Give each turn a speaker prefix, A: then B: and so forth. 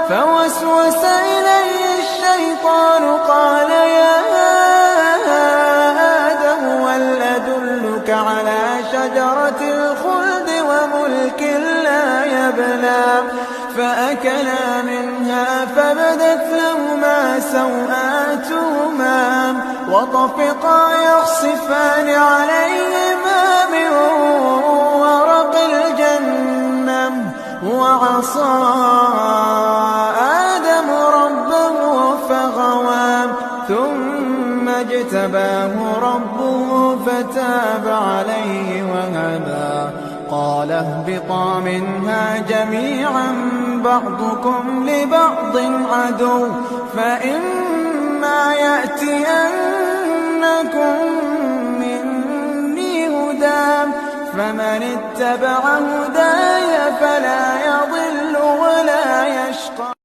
A: فوسوس إليه الشيطان قال يا آدم هل أدلك على شجرة الخلد وملك لا يبلى فأكلا منها فبدت لهما سوآتهما وطفقا يخصفان عليهما من ورق الجنة وعصى آدم ربه فغوى ثم اجتباه ربه فتاب عليه وهدى قال اهبطا منها جميعا بعضكم لبعض عدو فإما يأتينكم مني هدى فمن اتبع هداي فلا يضل ولا يشقى.